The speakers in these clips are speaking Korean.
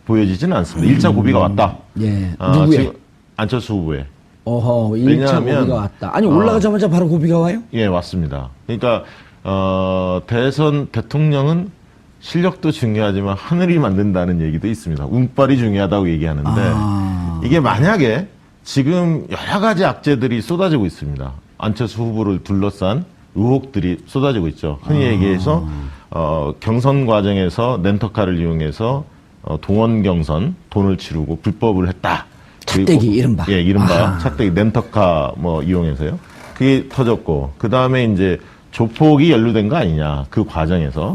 보여지지는 않습니다. 1차 고비가 왔다. 예. 누구의? 지금 안철수 후보에. 어허, 1차 왜냐하면, 고비가 왔다. 아니, 올라가자마자 바로 고비가 와요? 예, 왔습니다. 그러니까, 대선 대통령은 실력도 중요하지만 하늘이 만든다는 얘기도 있습니다. 운빨이 중요하다고 얘기하는데, 이게 만약에 지금 여러 가지 악재들이 쏟아지고 있습니다. 안철수 후보를 둘러싼 의혹들이 쏟아지고 있죠. 흔히 얘기해서, 경선 과정에서 렌터카를 이용해서 동원 경선 돈을 치르고 불법을 했다. 찻대기, 이른바. 예, 이른바 찻대기 렌터카 뭐 이용해서요. 그게 터졌고, 그 다음에 이제 조폭이 연루된 거 아니냐, 그 과정에서.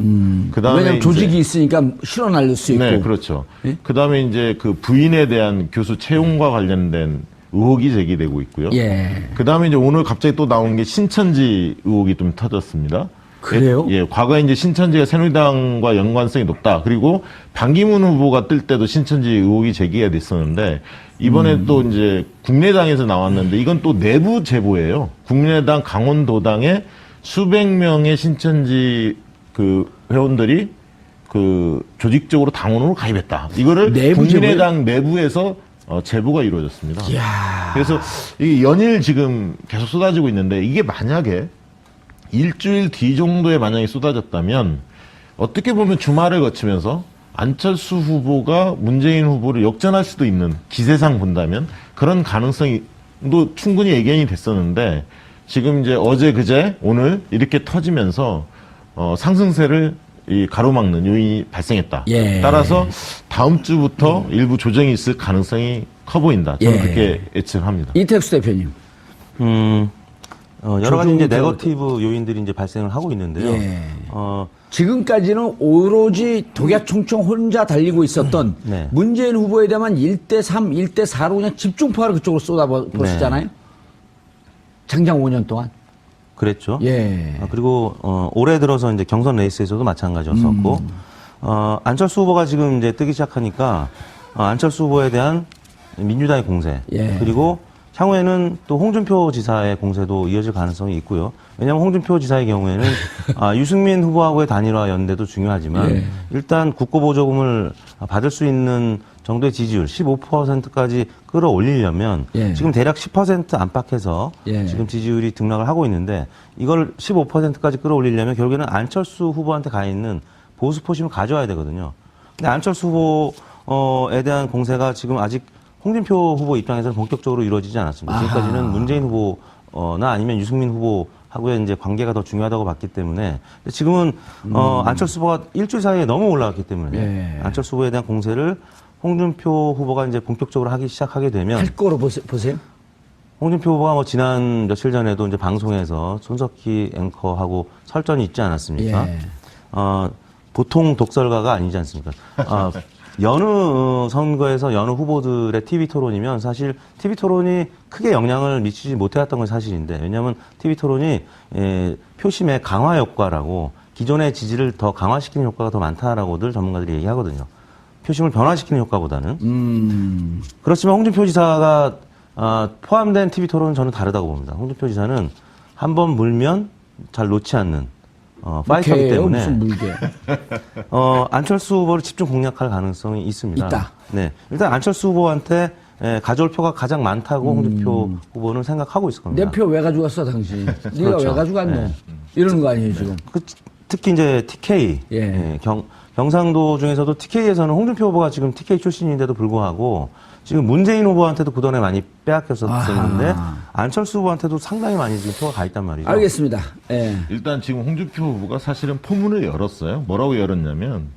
그 다음에 왜냐면 조직이 있으니까 실어 날릴 수 있고. 네, 그렇죠. 예? 그 다음에 이제 그 부인에 대한 교수 채용과 관련된 의혹이 제기되고 있고요. 예. 그 다음에 이제 오늘 갑자기 또 나온 게 신천지 의혹이 좀 터졌습니다. 그래요? 예, 과거에 이제 신천지가 새누리당과 연관성이 높다. 그리고 반기문 후보가 뜰 때도 신천지 의혹이 제기가 됐었는데, 이번에 또 이제 국민의당에서 나왔는데, 이건 또 내부 제보예요. 국민의당 강원도당에 수백 명의 신천지 그 회원들이 그 조직적으로 당원으로 가입했다. 이거를 내부 국민의당 내부에서 제보가 이루어졌습니다. 이야. 그래서 이게 연일 지금 계속 쏟아지고 있는데, 이게 만약에 일주일 뒤 정도에 만약에 쏟아졌다면 어떻게 보면 주말을 거치면서 안철수 후보가 문재인 후보를 역전할 수도 있는, 기세상 본다면 그런 가능성도 충분히 예견이 됐었는데, 지금 이제 어제 그제 오늘 이렇게 터지면서 상승세를 가로막는 요인이 발생했다. 예. 따라서 다음 주부터 일부 조정이 있을 가능성이 커 보인다. 저는 예. 그렇게 예측합니다. 이택수 대표님. 여러 가지 이제 네거티브 요인들이 이제 발생을 하고 있는데요. 예. 지금까지는 오로지 독야총총 혼자 달리고 있었던 네. 문재인 후보에 대한 1대3, 1대4로 그냥 집중포화를 그쪽으로 쏟아버렸잖아요. 네. 장장 5년 동안. 그랬죠. 예. 그리고 올해 들어서 이제 경선 레이스에서도 마찬가지였었고, 안철수 후보가 지금 이제 뜨기 시작하니까 안철수 후보에 대한 민주당의 공세, 예. 그리고 향후에는 또 홍준표 지사의 공세도 이어질 가능성이 있고요. 왜냐하면 홍준표 지사의 경우에는 유승민 후보하고의 단일화 연대도 중요하지만 예. 일단 국고보조금을 받을 수 있는 정도의 지지율 15%까지 끌어올리려면 예. 지금 대략 10% 안팎에서 예. 지금 지지율이 등락을 하고 있는데, 이걸 15%까지 끌어올리려면 결국에는 안철수 후보한테 가 있는 보수 포심을 가져와야 되거든요. 근데 안철수 후보에 대한 공세가 지금 아직 홍준표 후보 입장에서는 본격적으로 이루어지지 않았습니다. 지금까지는 문재인 후보나 아니면 유승민 후보하고의 이제 관계가 더 중요하다고 봤기 때문에, 지금은 안철수 후보가 일주일 사이에 너무 올라갔기 때문에 예. 안철수 후보에 대한 공세를 홍준표 후보가 이제 본격적으로 하기 시작하게 되면, 할 거로 보세요? 홍준표 후보가 뭐 지난 며칠 전에도 이제 방송에서 손석희 앵커하고 설전이 있지 않았습니까? 예. 보통 독설가가 아니지 않습니까? 여느 선거에서 여느 후보들의 TV 토론이면 사실 TV 토론이 크게 영향을 미치지 못해왔던 건 사실인데, 왜냐하면 TV 토론이 표심의 강화 효과라고, 기존의 지지를 더 강화시키는 효과가 더 많다라고들 전문가들이 얘기하거든요. 표심을 변화시키는 효과보다는. 그렇지만 홍준표 지사가 포함된 TV 토론은 저는 다르다고 봅니다. 홍준표 지사는 한번 물면 잘 놓지 않는 파이터이기 때문에 무슨 물개. 안철수 후보를 집중 공략할 가능성이 있습니다. 있다. 네, 일단 안철수 후보한테 가져올 표가 가장 많다고 홍준표 후보는 생각하고 있을 겁니다. 내 표 왜 가져갔어, 당신? 네가 그렇죠. 왜 가져갔노? 네. 이러는 거 아니에요, 지금? 특히 이제 TK, 예. 경상도 중에서도 TK에서는 홍준표 후보가 지금 TK 출신인데도 불구하고 지금 문재인 후보한테도 그동안에 많이 빼앗겼었는데, 안철수 후보한테도 상당히 많이 지금 표가 가 있단 말이죠. 알겠습니다. 예. 일단 지금 홍준표 후보가 사실은 포문을 열었어요. 뭐라고 열었냐면,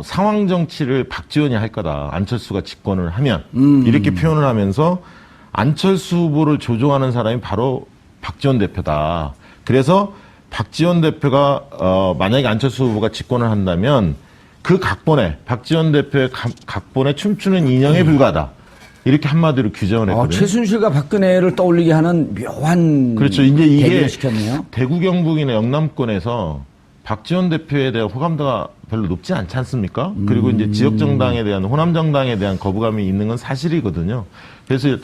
상황 정치를 박지원이 할 거다. 안철수가 집권을 하면. 이렇게 표현을 하면서 안철수 후보를 조종하는 사람이 바로 박지원 대표다. 그래서 박지원 대표가 만약에 안철수 후보가 집권을 한다면 그 각본에, 박지원 대표의 각본에 춤추는 인형에 불과하다. 이렇게 한마디로 규정을 했거든요. 최순실과 박근혜를 떠올리게 하는 묘한 그렇죠. 이제 이게 대결을 시켰네요. 대구 경북이나 영남권에서 박지원 대표에 대한 호감도가 별로 높지 않지 않습니까? 그리고 이제 지역 정당에 대한, 호남 정당에 대한 거부감이 있는 건 사실이거든요. 그래서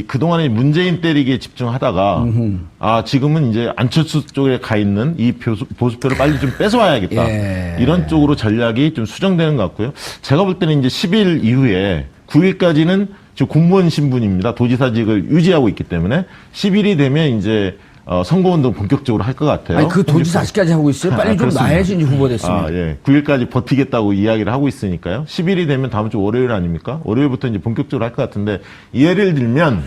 그동안에 문재인 때리기에 집중하다가, 지금은 이제 안철수 쪽에 가 있는 이 보수표를 빨리 좀 뺏어와야겠다. 예. 이런 쪽으로 전략이 좀 수정되는 것 같고요. 제가 볼 때는 이제 10일 이후에 9일까지는 지금 공무원 신분입니다. 도지사직을 유지하고 있기 때문에 10일이 되면 이제 선거운동 본격적으로 할 것 같아요. 아니, 그 도지사 아직까지 하고 있어요? 빨리 좀 그렇습니다. 나야지, 이제 후보 됐으면. 예. 9일까지 버티겠다고 이야기를 하고 있으니까요. 10일이 되면 다음 주 월요일 아닙니까? 월요일부터 이제 본격적으로 할 것 같은데, 예를 들면,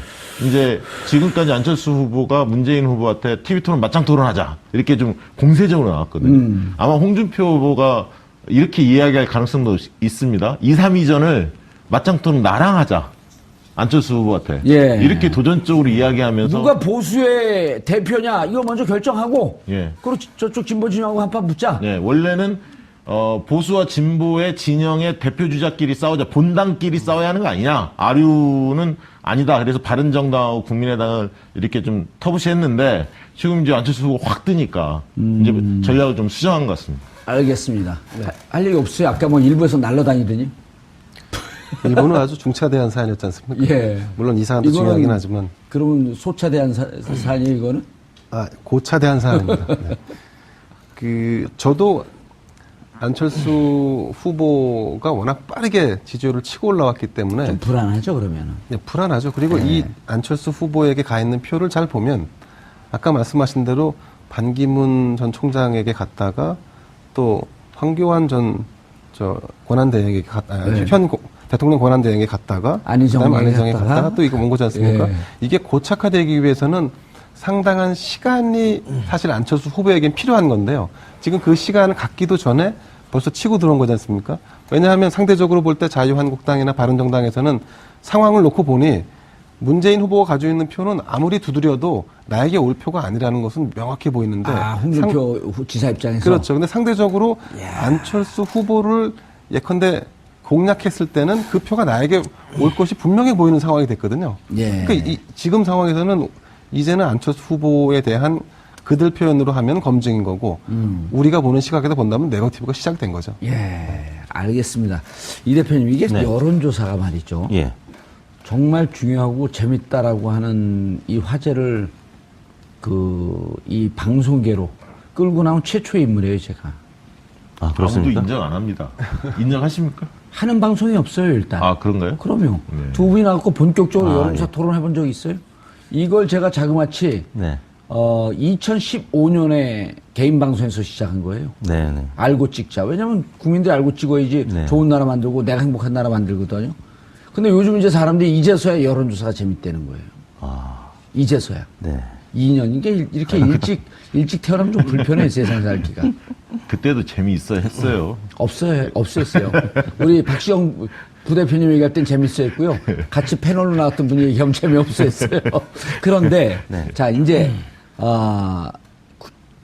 이제 지금까지 안철수 후보가 문재인 후보한테 TV 토론 맞짱 토론하자. 이렇게 좀 공세적으로 나왔거든요. 아마 홍준표 후보가 이렇게 이야기할 가능성도 있습니다. 2, 3위전을 맞짱 토론 나랑 하자. 안철수 후보한테. 예. 이렇게 도전적으로 이야기하면서. 누가 보수의 대표냐, 이거 먼저 결정하고, 예. 그리고 저쪽 진보 진영하고 한판 붙자. 네, 원래는 보수와 진보의 진영의 대표 주자끼리 싸우자, 본당끼리 싸워야 하는 거 아니냐? 아류는 아니다. 그래서 바른정당하고 국민의당을 이렇게 좀 터부시했는데 지금 이제 안철수 후보가 확 뜨니까 이제 전략을 좀 수정한 것 같습니다. 알겠습니다. 할 얘기 없어요? 아까 뭐 일부에서 날라다니더니. 일본은 아주 중차대한 사안이었지 않습니까? 예. 물론 이 사안도 이거는 중요하긴 하지만. 그러면 소차대한 사안이에요, 이거는? 고차대한 사안입니다. 네. 저도 안철수 후보가 워낙 빠르게 지지율을 치고 올라왔기 때문에. 좀 불안하죠, 그러면은. 네, 불안하죠. 그리고 이 안철수 후보에게 가 있는 표를 잘 보면 아까 말씀하신 대로 반기문 전 총장에게 갔다가 또 황교안 전 권한대행에게 현 대통령 권한대행에게 갔다가 안희정에 갔다가 또 이거 온 거지 않습니까? 예. 이게 고착화되기 위해서는 상당한 시간이 사실 안철수 후보에겐 필요한 건데요. 지금 그 시간을 갖기도 전에 벌써 치고 들어온 거지 않습니까? 왜냐하면 상대적으로 볼 때 자유한국당이나 바른정당에서는 상황을 놓고 보니 문재인 후보가 가지고 있는 표는 아무리 두드려도 나에게 올 표가 아니라는 것은 명확해 보이는데. 홍준표 지사 입장에서. 그렇죠. 근데 상대적으로 안철수 후보를 예컨대 공략했을 때는 그 표가 나에게 올 것이 분명해 보이는 상황이 됐거든요. 예. 그러니까 지금 상황에서는 이제는 안철수 후보에 대한 그들 표현으로 하면 검증인 거고 우리가 보는 시각에서 본다면 네거티브가 시작된 거죠. 예, 알겠습니다. 이 대표님, 이게 네. 여론조사가 말이죠. 예. 정말 중요하고 재밌다라고 하는 이 화제를 이 방송계로 끌고 나온 최초의 인물이에요, 제가. 아, 아무도 그렇습니까? 인정 안 합니다. 인정하십니까? 하는 방송이 없어요, 일단. 아, 그런가요? 그럼요. 네. 두 분이 나왔고 본격적으로 여론조사 예. 토론해 본 적이 있어요? 이걸 제가 자그마치 네. 2015년에 개인 방송에서 시작한 거예요. 네, 네. 알고 찍자. 왜냐면 국민들이 알고 찍어야지 네. 좋은 나라 만들고 내가 행복한 나라 만들거든요. 근데 요즘 이제 사람들이 이제서야 여론조사가 재밌다는 거예요. 이제서야. 네. 2년. 이게 이렇게 일찍 태어나면 좀 불편해, 세상 살기가. 그때도 재미있어 했어요. 없었어요. 우리 박시영 부대표님 얘기할 땐 재밌어 했고요. 같이 패널로 나왔던 분이 얘기하면 재미없어 했어요. 그런데, 네. 자, 이제,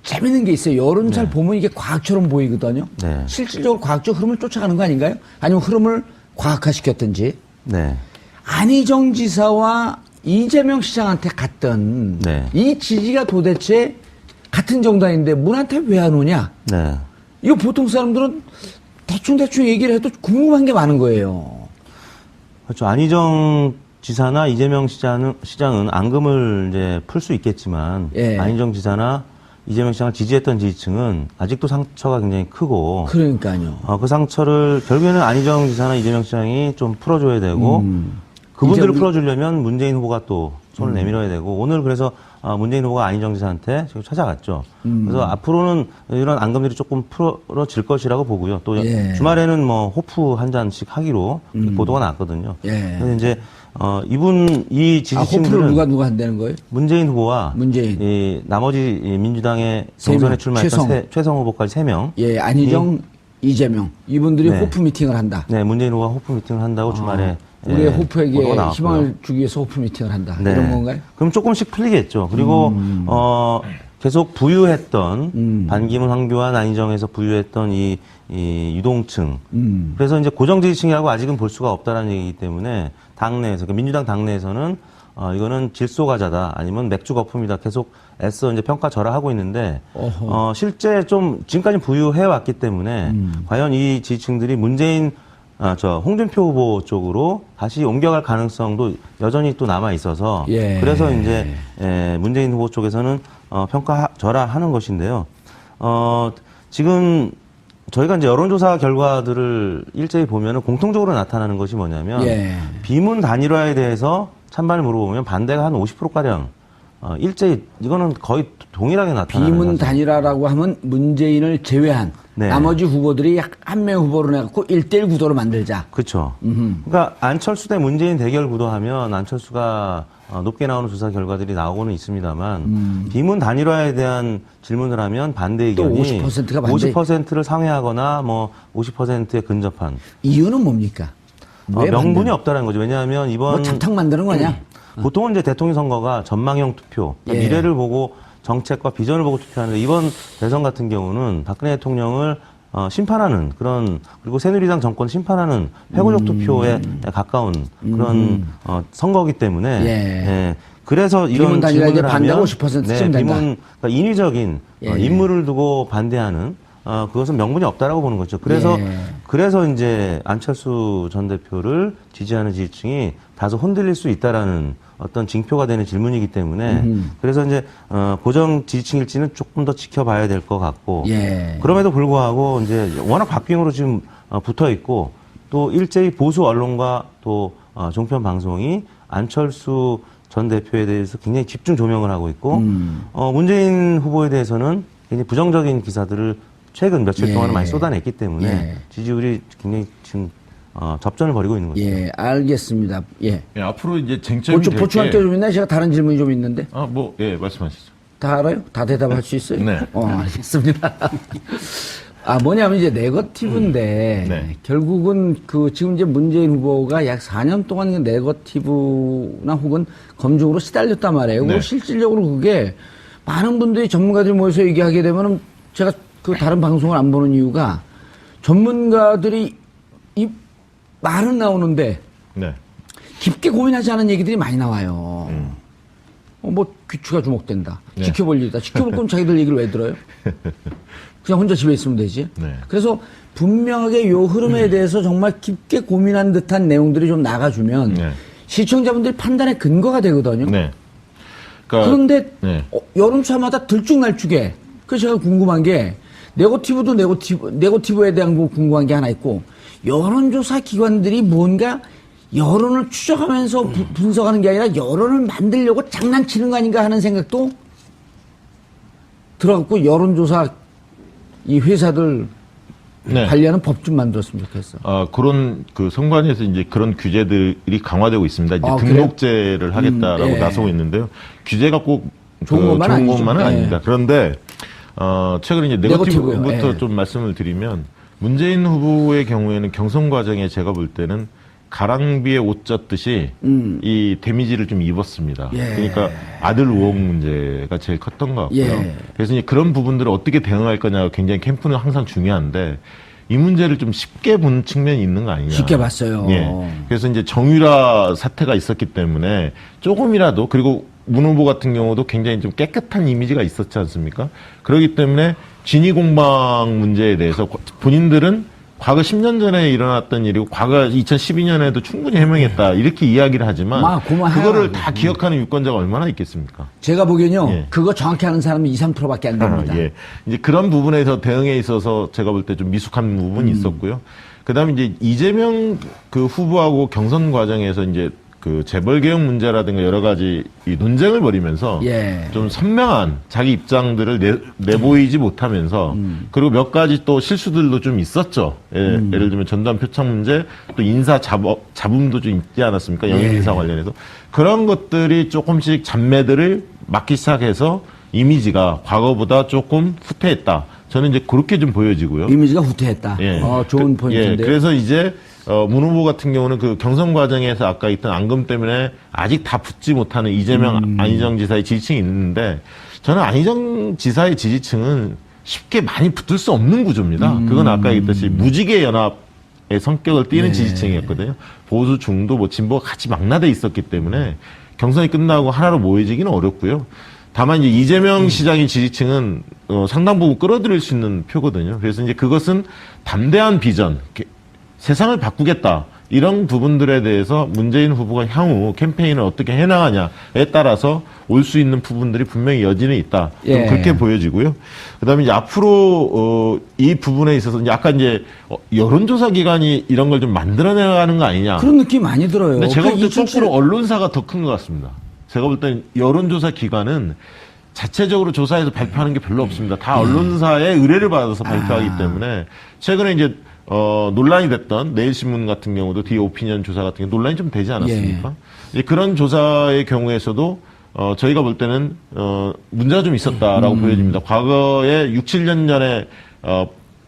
재밌는 게 있어요. 여론조사를 보면 이게 과학처럼 보이거든요. 네. 실질적으로 과학적 흐름을 쫓아가는 거 아닌가요? 아니면 흐름을 과학화시켰든지. 네. 안희정 지사와 이재명 시장한테 갔던 네. 이 지지가 도대체 같은 정당인데 문한테 왜 안 오냐? 네. 이거 보통 사람들은 대충 얘기를 해도 궁금한 게 많은 거예요. 그렇죠. 안희정 지사나 이재명 시장은 앙금을 이제 풀 수 있겠지만 예. 안희정 지사나 이재명 시장을 지지했던 지지층은 아직도 상처가 굉장히 크고 그러니까요. 그 상처를 결국에는 안희정 지사나 이재명 시장이 좀 풀어줘야 되고 그분들을 풀어주려면 문재인 후보가 또 손을 내밀어야 되고 오늘 그래서 문재인 후보가 안희정 지사한테 지금 찾아갔죠. 그래서 앞으로는 이런 앙금들이 조금 풀어질 것이라고 보고요. 또 예. 주말에는 뭐 호프 한 잔씩 하기로 보도가 나왔거든요. 예. 그래서 이제 이 지지층들은 호프를 누가 한다는 거예요? 문재인 후보와 문재인. 이 나머지 이 민주당의 세 경선에 명, 출마했던 최성 후보까지 3명. 예, 안희정, 이재명. 이분들이 네. 호프 미팅을 한다. 네, 문재인 후보가 호프 미팅을 한다고 주말에 우리의 호프에게 보도가 나왔고요. 희망을 주기 위해서 호프 미팅을 한다. 네. 이런 건가요? 그럼 조금씩 풀리겠죠. 그리고 계속 부유했던 반기문, 황교안, 안희정에서 부유했던 이 유동층. 그래서 이제 고정 지지층이라고 아직은 볼 수가 없다라는 얘기이기 때문에 당내에서 그러니까 민주당 당내에서는 이거는 질소과자다 아니면 맥주 거품이다 계속 애써 이제 평가절하하고 있는데 실제 좀 지금까지 부유해 왔기 때문에 과연 이 지지층들이 문재인 홍준표 후보 쪽으로 다시 옮겨갈 가능성도 여전히 또 남아 있어서 예. 그래서 이제 문재인 후보 쪽에서는 평가절하하는 것인데요. 지금 저희가 이제 여론조사 결과들을 일제히 보면은 공통적으로 나타나는 것이 뭐냐면 예. 비문 단일화에 대해서 찬반을 물어보면 반대가 한 50%가량 일제히 이거는 거의 동일하게 나타나는 비문 거죠. 단일화라고 하면 문재인을 제외한 네. 나머지 후보들이 약 한 명 후보로 내갖고 1대1 구도로 만들자. 그렇죠. 그러니까 안철수 대 문재인 대결 구도하면 안철수가 높게 나오는 조사 결과들이 나오고는 있습니다만 비문 단일화에 대한 질문을 하면 반대 의견이 또 50%가 반대. 50%를 상회하거나 뭐 50%에 근접한 이유는 뭡니까? 왜 명분이 반대는? 없다는 거죠. 왜냐하면 이번 뭐 잡탕 만드는 거냐? 보통은 이제 대통령 선거가 전망형 투표, 그러니까 예. 미래를 보고 정책과 비전을 보고 투표하는데 이번 대선 같은 경우는 박근혜 대통령을 심판하는 그런 그리고 새누리당 정권 심판하는 패권력 투표에 가까운 그런 선거이기 때문에 예. 그래서 이런 비문 단일화에 질문을 반대가 하면 50%쯤 된다. 비문 그러니까 인위적인 예. 인물을 두고 반대하는 그것은 명분이 없다라고 보는 거죠. 그래서 예. 그래서 이제 안철수 전 대표를 지지하는 지지층이 다소 흔들릴 수 있다라는 어떤 징표가 되는 질문이기 때문에 그래서 이제 고정 지지층일지는 조금 더 지켜봐야 될 것 같고 예. 그럼에도 불구하고 이제 워낙 박빙으로 지금 붙어 있고 또 일제히 보수 언론과 또 종편 방송이 안철수 전 대표에 대해서 굉장히 집중 조명을 하고 있고 문재인 후보에 대해서는 굉장히 부정적인 기사들을 최근 며칠 예. 동안은 많이 쏟아냈기 때문에 예. 지지율이 굉장히 지금 접전을 벌이고 있는 거죠. 예, 알겠습니다. 예. 예, 앞으로 이제 쟁점이 될 보충할 게 게. 좀 있나요? 제가 다른 질문이 좀 있는데. 예, 말씀하시죠. 다 알아요? 다 대답할 수 있어요? 네. 알겠습니다. 뭐냐면 이제 네거티브인데, 네. 결국은 지금 이제 문재인 후보가 약 4년 동안 네거티브나 혹은 검증으로 시달렸단 말이에요. 네. 그리고 실질적으로 그게 많은 분들이 전문가들이 모여서 얘기하게 되면은 제가 다른 방송을 안 보는 이유가 전문가들이 이 말은 나오는데 네. 깊게 고민하지 않은 얘기들이 많이 나와요. 귀추가 주목된다. 네. 지켜볼 일이다. 지켜볼 거면 자기들 얘기를 왜 들어요? 그냥 혼자 집에 있으면 되지. 네. 그래서 분명하게 요 흐름에 대해서 정말 깊게 고민한 듯한 내용들이 좀 나가주면 네. 시청자분들이 판단의 근거가 되거든요. 네. 그러니까, 그런데 네. 여론조사마다 들쭉날쭉해. 그래서 제가 궁금한 게 네거티브에 대한 거 궁금한 게 하나 있고 여론조사 기관들이 뭔가 여론을 추적하면서 분석하는 게 아니라 여론을 만들려고 장난치는 거 아닌가 하는 생각도 들어갔고 여론조사 이 회사들 네. 관리하는 법 좀 만들었으면 좋겠어. 그런 선관위에서 이제 그런 규제들이 강화되고 있습니다. 이제 그래요? 등록제를 하겠다라고 예. 나서고 있는데요. 규제가 꼭 좋은 것만 아니죠. 것만은 예. 아닙니다. 그런데 최근에 이제 네거티브요. 네거티브부터 예. 좀 말씀을 드리면 문재인 후보의 경우에는 경선 과정에 제가 볼 때는 가랑비에 옷 젖듯이 이 데미지를 좀 입었습니다. 예. 그러니까 아들 의혹 문제가 제일 컸던 것 같고요. 예. 그래서 이제 그런 부분들을 어떻게 대응할 거냐가 굉장히 캠프는 항상 중요한데 이 문제를 좀 쉽게 본 측면이 있는 거 아니냐. 쉽게 봤어요. 예. 그래서 이제 정유라 사태가 있었기 때문에 조금이라도 그리고 문 후보 같은 경우도 굉장히 좀 깨끗한 이미지가 있었지 않습니까? 그렇기 때문에 진위 공방 문제에 대해서 본인들은 과거 10년 전에 일어났던 일이고 과거 2012년에도 충분히 해명했다 이렇게 이야기를 하지만 고마워요. 그거를 다 기억하는 유권자가 얼마나 있겠습니까? 제가 보기엔요. 예. 그거 정확히 아는 사람은 2, 3%밖에 안 됩니다. 예. 이제 그런 부분에서 대응에 있어서 제가 볼 때 좀 미숙한 부분이 있었고요. 그다음에 이제 이재명 후보하고 경선 과정에서 이제 재벌 개혁 문제라든가 여러 가지 이 논쟁을 벌이면서 예. 좀 선명한 자기 입장들을 내보이지 못하면서 그리고 몇 가지 또 실수들도 좀 있었죠. 예를 들면 전두환 표창 문제 또 인사 잡음도 좀 있지 않았습니까? 영입 인사 관련해서 그런 것들이 조금씩 잡매들을 막기 시작해서 이미지가 과거보다 조금 후퇴했다. 저는 이제 그렇게 좀 보여지고요. 이미지가 후퇴했다. 예. 좋은 포인트인데. 그래서 이제 문 후보 같은 경우는 경선 과정에서 아까 있던 앙금 때문에 아직 다 붙지 못하는 이재명, 안희정 지사의 지지층이 있는데 저는 안희정 지사의 지지층은 쉽게 많이 붙을 수 없는 구조입니다. 그건 아까 얘기했듯이 무지개 연합의 성격을 띠는 지지층이었거든요. 보수, 중도, 진보가 같이 망라돼 있었기 때문에 경선이 끝나고 하나로 모여지기는 어렵고요. 다만 이제 이재명 시장의 지지층은 상당 부분 끌어들일 수 있는 표거든요. 그래서 이제 그것은 담대한 비전, 세상을 바꾸겠다. 이런 부분들에 대해서 문재인 후보가 향후 캠페인을 어떻게 해나가냐에 따라서 올 수 있는 부분들이 분명히 여지는 있다. 좀 예. 그렇게 보여지고요. 그다음에 이제 앞으로 이 부분에 있어서 이제 아까 이제 여론조사 기관이 이런 걸 좀 만들어내가는 거 아니냐. 그런 느낌 많이 들어요. 근데 제가 볼 때 2017 거꾸로 언론사가 더 큰 것 같습니다. 제가 볼 땐 여론조사 기관은 자체적으로 조사해서 발표하는 게 별로 없습니다. 다 언론사의 의뢰를 받아서 발표하기 때문에 최근에 이제 논란이 됐던 내일신문 같은 경우도 디오피니언 조사 같은 게 논란이 좀 되지 않았습니까? 이제 그런 조사의 경우에서도 저희가 볼 때는 문제가 좀 있었다라고 보여집니다. 과거에 6, 7년 전에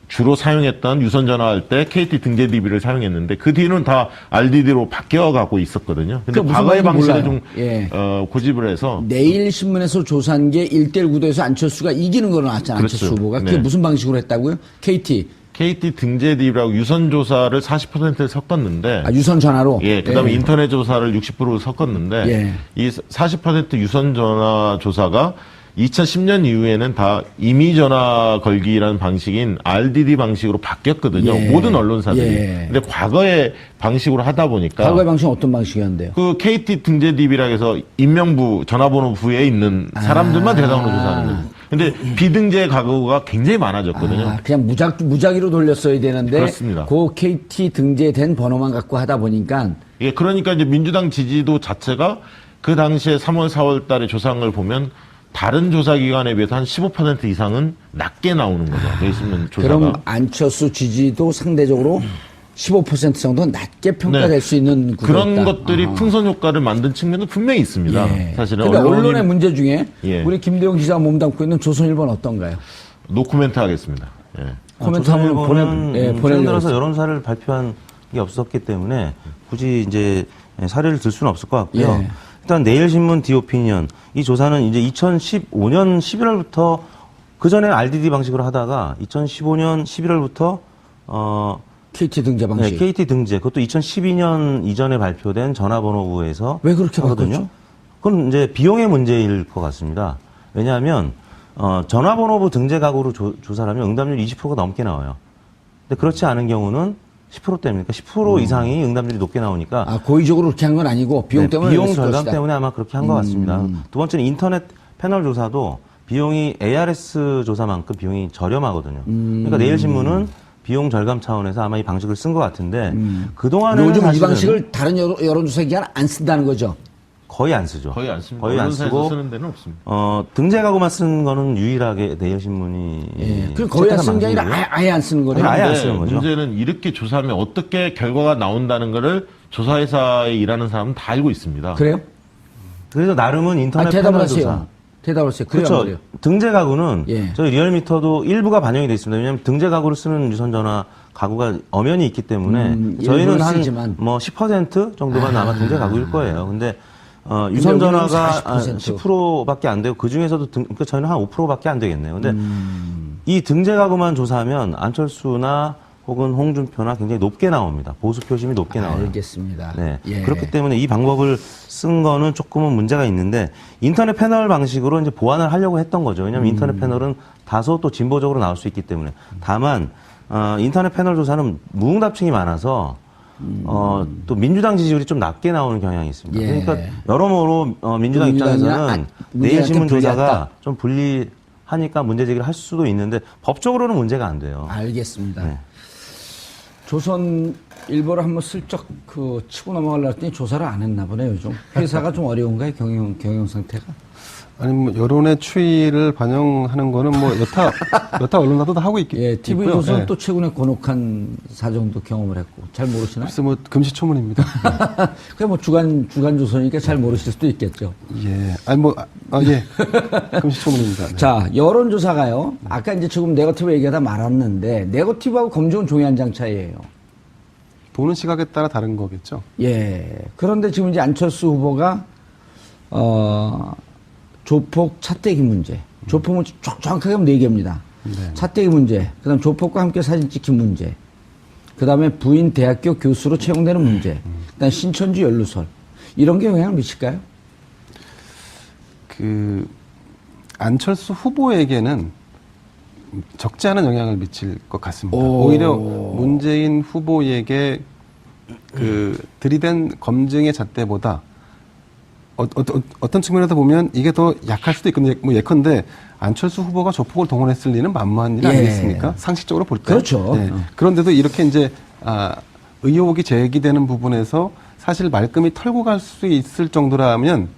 주로 사용했던 유선 전화할 때 KT 등재 DB를 사용했는데 그 뒤는 다 RDD로 바뀌어가고 있었거든요. 근데 무슨 과거의 말인지 방식을 몰라요. 좀 예. 고집을 해서 내일신문에서 조사한 게 1대1 구도에서 안철수가 이기는 걸로 나왔잖아요. 그렇죠. 안철수 후보가. 그게 네. 무슨 방식으로 했다고요? KT. 등재 DB라고 유선 조사를 40%를 섞었는데 유선 전화로. 예, 그다음에 인터넷 조사를 60% 섞었는데 예. 이 40% 유선 전화 조사가 2010년 이후에는 다 임의 전화 걸기라는 방식인 RDD 방식으로 바뀌었거든요. 예. 모든 언론사들이. 예. 근데 과거의 방식으로 하다 보니까 과거의 방식은 어떤 방식이었는데요? 그 KT 등재 DB라 해서 인명부 전화번호부에 있는 사람들만 대상으로 조사하는 거죠. 근데 비등재 가구가 굉장히 많아졌거든요. 그냥 무작위로 돌렸어야 되는데 그렇습니다. 그 KT 등재된 번호만 갖고 하다 보니까 예, 그러니까 이제 민주당 지지도 자체가 그 당시에 3월, 4월 달에 조사한 걸 보면 다른 조사 기관에 비해서 한 15% 이상은 낮게 나오는 거죠. 내신문 조사가. 그럼 안철수 지지도 상대적으로 15% 정도 낮게 평가될 네. 수 있는 구조다. 그런 것들이 풍선 효과를 만든 측면도 분명히 있습니다. 예. 사실은 근데 언론이 언론의 문제 중에 예. 우리 김대영 기자가 몸담고 있는 조선일보는 어떤가요? 노코멘트 하겠습니다. 예. 코멘트 한번 조선일보는 최근 보내려고 들어서 했어요. 여론사를 발표한 게 없었기 때문에 굳이 이제 사례를 들 수는 없을 것 같고요. 예. 일단 내일신문 디오피니언 이 조사는 이제 2015년 11월부터 그 전에 RDD 방식으로 하다가 2015년 11월부터 KT 등재 방식. 네, KT 등재 그것도 2012년 이전에 발표된 전화번호부에서 왜 그렇게 하거든요. 바꿨죠? 그건 이제 비용의 문제일 것 같습니다. 왜냐하면 전화번호부 등재 가구로 조사를 하면 응답률이 20%가 넘게 나와요. 근데 그렇지 않은 경우는 10%대입니까? 10% 이상이 응답률이 높게 나오니까 고의적으로 그렇게 한 건 아니고 비용 네, 때문에 비용 그랬을 절감 것이다. 때문에 아마 그렇게 한 것 같습니다. 두 번째는 인터넷 패널 조사도 비용이 ARS 조사만큼 비용이 저렴하거든요. 그러니까 내일신문은 비용 절감 차원에서 아마 이 방식을 쓴 것 같은데 그동안에는 요즘 이 사실은 방식을 다른 여론조사 기관 안 쓴다는 거죠. 거의 안 쓰죠. 거의 안 씁니다. 거의 안 언론사에서 쓰고 쓰는 데는 없습니다. 등재 가구만 쓴 거는 유일하게 내일신문이 그럼 거의 안 쓰는 게 아니라 아예 안 쓰는 거네요. 아예 안 근데 쓰는 거죠. 문제는 이렇게 조사하면 어떻게 결과가 나온다는 거를 조사회사에 일하는 사람은 다 알고 있습니다. 그래요? 그래서 나름은 인터넷 대답을 패널 하세요. 조사. 대답을 하세요. 그래요, 안 그렇죠. 그래요? 등재 가구는 예. 저희 리얼미터도 일부가 반영이 돼 있습니다. 왜냐하면 등재 가구를 쓰는 유선전화 가구가 엄연히 있기 때문에 저희는 일부는 쓰지만. 한 10% 정도만 아마 등재 가구일 거예요. 근데 유선전화가 여기는 40%. 10%밖에 안 되고 그 중에서도 그러니까 저희는 한 5%밖에 안 되겠네요. 근데 이 등재 가구만 조사하면 안철수나 혹은 홍준표나 굉장히 높게 나옵니다. 보수 표심이 높게 나와요. 알겠습니다. 네. 예. 그렇기 때문에 이 방법을 쓴 거는 조금은 문제가 있는데 인터넷 패널 방식으로 이제 보완을 하려고 했던 거죠. 왜냐하면 인터넷 패널은 다소 또 진보적으로 나올 수 있기 때문에. 다만 인터넷 패널 조사는 무응답층이 많아서 또 민주당 지지율이 좀 낮게 나오는 경향이 있습니다. 예. 그러니까 여러모로 민주당 입장에서는 내일신문 조사가 불리하다. 좀 불리하니까 문제 제기를 할 수도 있는데 법적으로는 문제가 안 돼요. 알겠습니다. 네. 조선 일보를 한번 슬쩍 치고 넘어가려고 했더니 조사를 안 했나 보네요, 요즘. 회사가 좀 어려운가요, 경영 상태가? 아니 뭐 여론의 추이를 반영하는 거는 뭐 여타 언론사도 다 하고 예, TV 있고요. 조선 예. 또 최근에 곤혹한 사정도 경험을 했고 잘 모르시나요? 글쎄 뭐 금시초문입니다. 그게 뭐 주간 조선이니까 잘 모르실 수도 있겠죠. 예, 아니 예, 금시초문입니다. 네. 자, 여론조사가요. 아까 이제 지금 네거티브 얘기하다 말았는데 네거티브하고 검증은 종이 한 장 차이예요. 보는 시각에 따라 다른 거겠죠. 예. 그런데 지금 이제 안철수 후보가 조폭 차떼기 문제. 조폭은 정확하게 하면 4개입니다. 네. 차떼기 문제. 그다음 조폭과 함께 사진 찍힌 문제. 그다음에 부인 대학교 교수로 채용되는 문제. 그다음 신천지 연루설. 이런 게 영향을 미칠까요? 그 안철수 후보에게는 적지 않은 영향을 미칠 것 같습니다. 오. 오히려 문재인 후보에게 그 들이댄 검증의 잣대보다 어떤 측면에서 보면 이게 더 약할 수도 있거든요. 뭐 예컨대 안철수 후보가 조폭을 동원했을 리는 만무한 일 예. 아니겠습니까? 상식적으로 볼 때. 그렇죠. 네. 그런데도 이렇게 이제 의혹이 제기되는 부분에서 사실 말끔히 털고 갈 수 있을 정도라면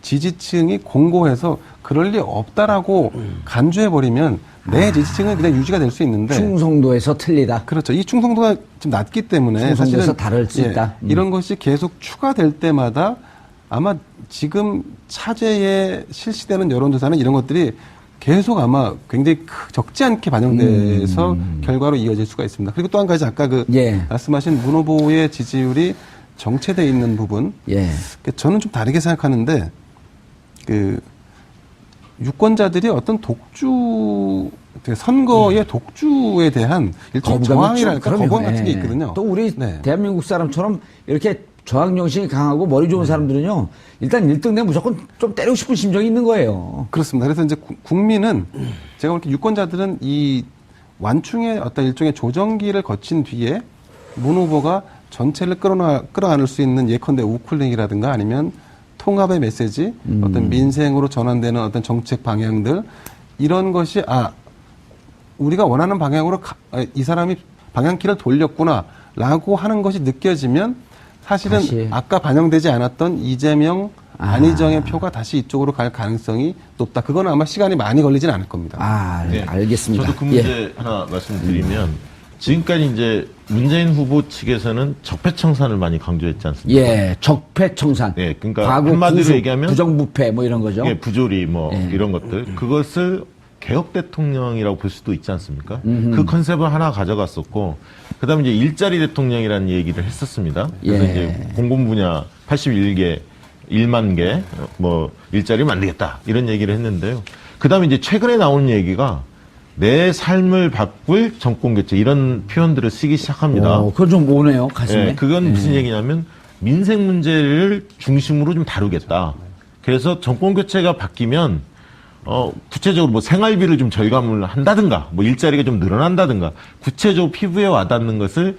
지지층이 공고해서 그럴 리 없다라고 간주해버리면 내 지지층은 그냥 유지가 될 수 있는데 충성도에서 틀리다. 그렇죠. 이 충성도가 좀 낮기 때문에 충성도에서 사실은 다를 수 있다. 이런 것이 계속 추가될 때마다 아마 지금 차제에 실시되는 여론조사는 이런 것들이 계속 아마 굉장히 적지 않게 반영돼서 결과로 이어질 수가 있습니다. 그리고 또 한 가지 아까 그 예. 말씀하신 문 후보의 지지율이 정체돼 있는 부분, 예. 저는 좀 다르게 생각하는데 그 유권자들이 어떤 선거의 독주에 대한 일종의 저항이랄까 그럼요. 거부감 같은 게 예. 있거든요. 또 우리 네. 대한민국 사람처럼 이렇게 저항 정신이 강하고 머리 좋은 사람들은요, 일단 1등 되면 무조건 좀 때리고 싶은 심정이 있는 거예요. 그렇습니다. 그래서 이제 국민은 제가 볼 때 유권자들은 이 완충의 어떤 일종의 조정기를 거친 뒤에 문 후보가 전체를 끌어안을 수 있는 예컨대 우쿨링이라든가 아니면 통합의 메시지, 어떤 민생으로 전환되는 어떤 정책 방향들 이런 것이 우리가 원하는 방향으로 이 사람이 방향키를 돌렸구나라고 하는 것이 느껴지면 사실은 다시. 아까 반영되지 않았던 이재명, 안희정의 표가 다시 이쪽으로 갈 가능성이 높다. 그건 아마 시간이 많이 걸리진 않을 겁니다. 네. 알겠습니다. 저도 그 문제 하나 말씀드리면 지금까지 이제 문재인 후보 측에서는 적폐청산을 많이 강조했지 않습니까? 예, 적폐청산. 네, 그러니까 과거 한마디로 구속, 얘기하면 부정부패 뭐 이런 거죠. 예, 부조리 뭐 예. 이런 것들 그것을 개혁 대통령이라고 볼 수도 있지 않습니까? 그 컨셉을 하나 가져갔었고 그다음에 이제 일자리 대통령이라는 얘기를 했었습니다. 그래서 예. 이제 공공 분야 81개 1만 개 뭐 일자리를 만들겠다 이런 얘기를 했는데요. 그다음에 이제 최근에 나온 얘기가 내 삶을 바꿀 정권 교체 이런 표현들을 쓰기 시작합니다. 그건 좀 오네요, 가슴에. 예, 그건 무슨 얘기냐면 민생 문제를 중심으로 좀 다루겠다. 그래서 정권 교체가 바뀌면 구체적으로 뭐 생활비를 좀 절감을 한다든가, 뭐 일자리가 좀 늘어난다든가, 구체적으로 피부에 와닿는 것을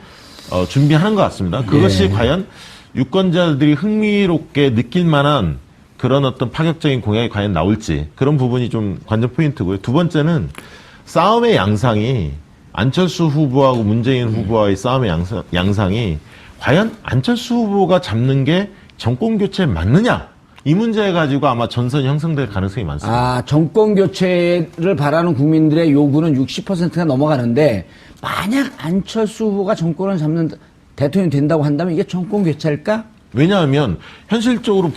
준비하는 것 같습니다. 그것이 과연 유권자들이 흥미롭게 느낄 만한 그런 어떤 파격적인 공약이 과연 나올지 그런 부분이 좀 관전 포인트고요. 두 번째는 싸움의 양상이 안철수 후보하고 문재인 후보와의 싸움의 양상이 과연 안철수 후보가 잡는 게 정권 교체에 맞느냐? 이 문제 가지고 아마 전선이 형성될 가능성이 많습니다. 정권 교체를 바라는 국민들의 요구는 60%가 넘어가는데 만약 안철수 후보가 정권을 잡는 대통령이 된다고 한다면 이게 정권 교체일까? 왜냐하면 현실적으로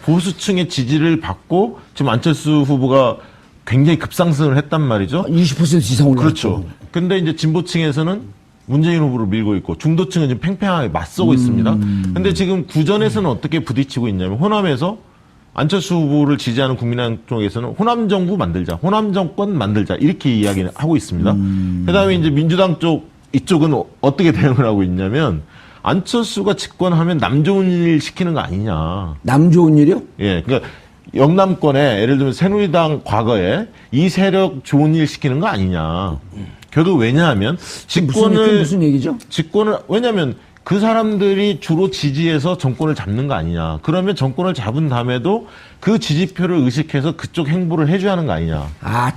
보수층의 지지를 받고 지금 안철수 후보가 굉장히 급상승을 했단 말이죠. 20% 이상 올랐죠. 그렇죠. 근데 이제 진보층에서는 문재인 후보를 밀고 있고 중도층은 지금 팽팽하게 맞서고 있습니다. 근데 지금 구전에서는 어떻게 부딪히고 있냐면 호남에서 안철수 후보를 지지하는 국민의당 쪽에서는 호남 정부 만들자, 호남 정권 만들자 이렇게 이야기를 하고 있습니다. 그다음에 이제 민주당 쪽 이쪽은 어떻게 대응을 하고 있냐면 안철수가 집권하면 남 좋은 일 시키는 거 아니냐. 남 좋은 일이요? 예, 그러니까 영남권에 예를 들면 새누리당 과거에 이 세력 좋은 일 시키는 거 아니냐. 결국 왜냐하면 그게 무슨 얘기죠? 집권을 왜냐하면 그 사람들이 주로 지지해서 정권을 잡는 거 아니냐. 그러면 정권을 잡은 다음에도 그 지지표를 의식해서 그쪽 행보를 해줘야 하는 거 아니냐.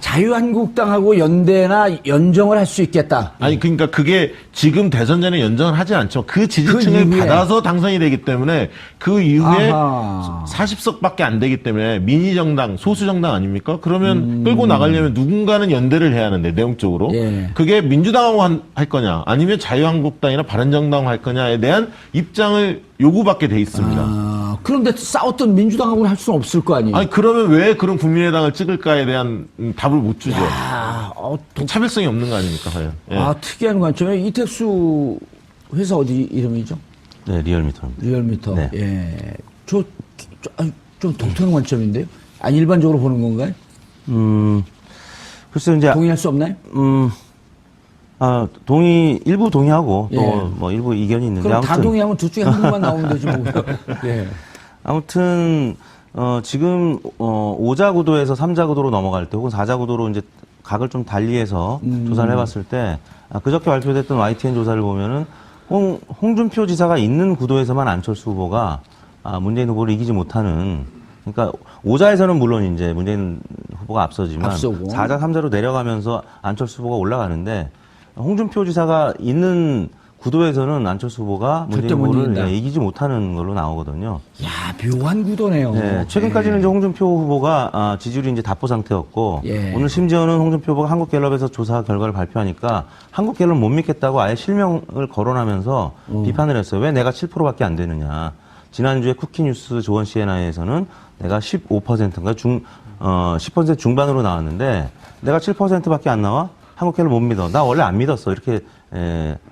자유한국당하고 연대나 연정을 할 수 있겠다. 아니 그러니까 그게 지금 대선 전에 연정을 하지 않죠. 그 지지층을 그 이후에. 받아서 당선이 되기 때문에 그 이후에 아하. 40석밖에 안 되기 때문에 미니 정당, 소수 정당 아닙니까? 그러면 끌고 나가려면 누군가는 연대를 해야 하는데 내용적으로 예. 그게 민주당하고 할 거냐, 아니면 자유한국당이나 바른정당하고 할 거냐에 대한 입장을 요구받게 돼 있습니다. 그런데 싸웠던 민주당하고는 할 수는 없을 거 아니에요. 아니 그러면 왜 그런 국민의당을 찍을까에 대한 답을 못 주죠. 차별성이 없는 거 아닙니까, 과연? 예. 특이한 관점에 이택수 회사 어디 이름이죠? 네, 리얼미터입니다. 리얼미터. 네. 예. 좀 독특한 관점인데요. 일반적으로 보는 건가요? 글쎄요, 이제 동의할 수 없나요? 일부 동의하고 예. 또 뭐 일부 이견이 있는데 그럼 다 아무튼 동의하면 둘 중에 한 분만 나오면 되지 뭐. 예. 아무튼 지금 5자 구도에서 3자 구도로 넘어갈 때 혹은 4자 구도로 이제 각을 좀 달리해서 조사를 해봤을 때 그저께 발표됐던 YTN 조사를 보면은 홍준표 지사가 있는 구도에서만 안철수 후보가 문재인 후보를 이기지 못하는, 그러니까 5자에서는 물론 이제 문재인 후보가 앞서지만 앞서고. 4자, 3자로 내려가면서 안철수 후보가 올라가는데 홍준표 지사가 있는 구도에서는 안철수 후보가 문재인 절대 못 후보를 이긴다. 이기지 못하는 걸로 나오거든요. 야, 묘한 구도네요. 네, 최근까지는 이제 홍준표 후보가 지지율이 이제 답보 상태였고 예. 오늘 오늘 심지어는 홍준표 후보가 한국갤럽에서 조사 결과를 발표하니까 한국갤럽 못 믿겠다고 아예 실명을 거론하면서 비판을 했어요. 왜 내가 7%밖에 안 되느냐. 지난주에 쿠키뉴스 조원 CNI에서는 내가 15%인가 10% 중반으로 나왔는데 내가 7%밖에 안 나와? 한국갤럽 못 믿어. 나 원래 안 믿었어. 이렇게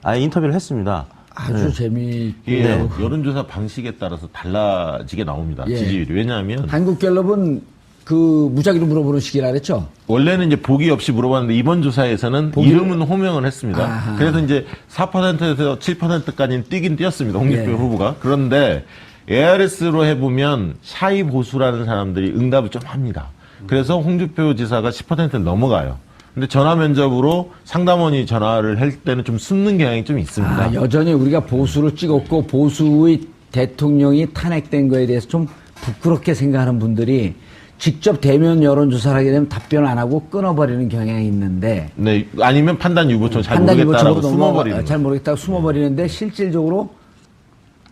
아예 인터뷰를 했습니다. 아주 재미있게. 이게 네. 여론조사 방식에 따라서 달라지게 나옵니다. 예. 지지율이. 왜냐하면 한국갤럽은 그 무작위로 물어보는 식이라 그랬죠? 원래는 이제 보기 없이 물어봤는데 이번 조사에서는 이름은 호명을 했습니다. 아하. 그래서 이제 4%에서 7%까지는 뛰긴 뛰었습니다. 홍준표 예. 후보가. 그런데 ARS로 해보면 샤이 보수라는 사람들이 응답을 좀 합니다. 그래서 홍준표 지사가 10%를 넘어가요. 근데 전화 면접으로 상담원이 전화를 할 때는 좀 숨는 경향이 좀 있습니다. 여전히 우리가 보수를 찍었고 보수의 대통령이 탄핵된 거에 대해서 좀 부끄럽게 생각하는 분들이 직접 대면 여론조사를 하게 되면 답변을 안 하고 끊어버리는 경향이 있는데 네, 아니면 판단 유보처럼 잘 판단 모르겠다라고 유보처럼 숨어버리는 잘 모르겠다고 숨어버리는데 실질적으로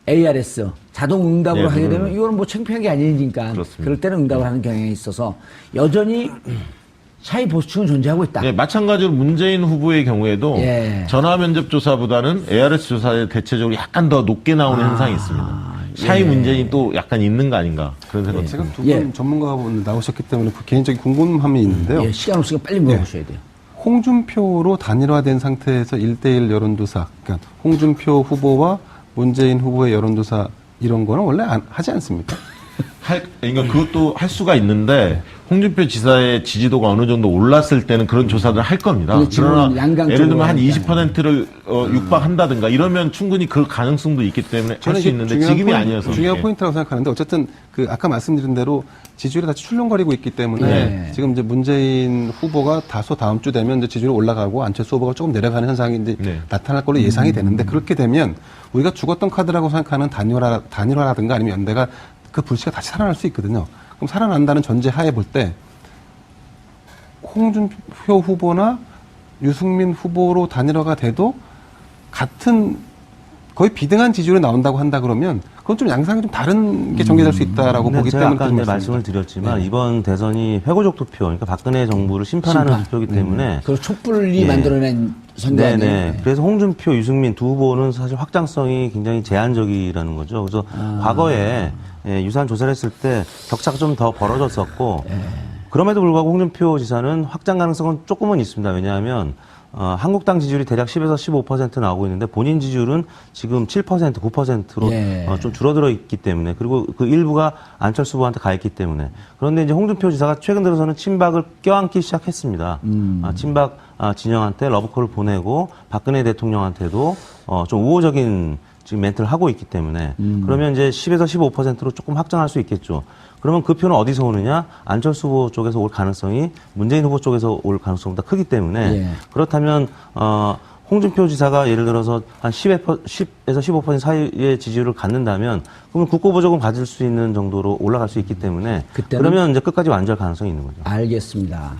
ARS 자동 응답으로 네, 하게 되면 이거는 뭐 창피한 게 아니니까 그렇습니다. 그럴 때는 응답을 하는 경향이 있어서 여전히 샤이 보수층은 존재하고 있다. 네, 마찬가지로 문재인 후보의 경우에도 예. 전화 면접 조사보다는 ARS 조사에 대체적으로 약간 더 높게 나오는 현상이 있습니다. 샤이 문재인이 또 약간 있는 거 아닌가 그런 생각이 지금 듭니다. 두 분 예. 전문가분 나오셨기 때문에 그 개인적인 궁금함이 있는데요. 예, 시간 없으니까 빨리 물어보셔야 돼요. 홍준표로 단일화된 상태에서 1대1 여론조사, 그러니까 홍준표 후보와 문재인 후보의 여론조사 이런 거는 원래 하지 않습니까? 그러니까 그것도 할 수가 있는데 홍준표 지사의 지지도가 어느 정도 올랐을 때는 그런 조사를 할 겁니다. 근데 지금은 그러나 양강 예를 들면 한 쪽으로 20%를 육박한다든가 이러면 충분히 그 가능성도 있기 때문에 할 수 이게 있는데 중요한 지금이 포인트, 아니어서 중요한 예. 포인트라고 생각하는데 어쨌든 그 아까 말씀드린 대로 지지율이 다시 출렁거리고 있기 때문에 네. 지금 이제 문재인 후보가 다소 다음 주 되면 이제 지지율이 올라가고 안철수 후보가 조금 내려가는 현상이 이제 네. 나타날 걸로 예상이 되는데 그렇게 되면 우리가 죽었던 카드라고 생각하는 단일화라든가 아니면 연대가 그 불씨가 다시 살아날 수 있거든요. 그럼 살아난다는 전제 하에 볼 때 홍준표 후보나 유승민 후보로 단일화가 돼도 같은 거의 비등한 지지율이 나온다고 한다 그러면 그건 좀 양상이 좀 다른 게 전개될 수 있다라고 근데 보기 제가 때문에 아까 그런 이제 말씀을 말씀입니다. 드렸지만 이번 대선이 회고적 투표, 그러니까 박근혜 정부를 심판하는 투표이기 때문에 그리고 촛불이 예. 만들어낸 선거 아니에요? 네네. 그래서 홍준표, 유승민 두 후보는 사실 확장성이 굉장히 제한적이라는 거죠. 그래서 과거에 유사한 조사를 했을 때 격차가 좀 더 벌어졌었고 그럼에도 불구하고 홍준표 지사는 확장 가능성은 조금은 있습니다. 왜냐하면 한국당 지지율이 대략 10에서 15% 나오고 있는데 본인 지지율은 지금 7%, 9%로 예. 좀 줄어들어 있기 때문에 그리고 그 일부가 안철수 후보한테 가 있기 때문에 그런데 이제 홍준표 지사가 최근 들어서는 친박을 껴안기 시작했습니다. 친박 진영한테 러브콜을 보내고 박근혜 대통령한테도 좀 우호적인 지금 멘트를 하고 있기 때문에 그러면 이제 10에서 15%로 조금 확장할 수 있겠죠. 그러면 그 표는 어디서 오느냐? 안철수 후보 쪽에서 올 가능성이 문재인 후보 쪽에서 올 가능성보다 크기 때문에 예. 그렇다면 홍준표 지사가 예를 들어서 한 10에서 15% 사이의 지지율을 갖는다면 그러면 국고보조금 가질 수 있는 정도로 올라갈 수 있기 때문에 그때는- 그러면 이제 끝까지 완주할 가능성이 있는 거죠. 알겠습니다.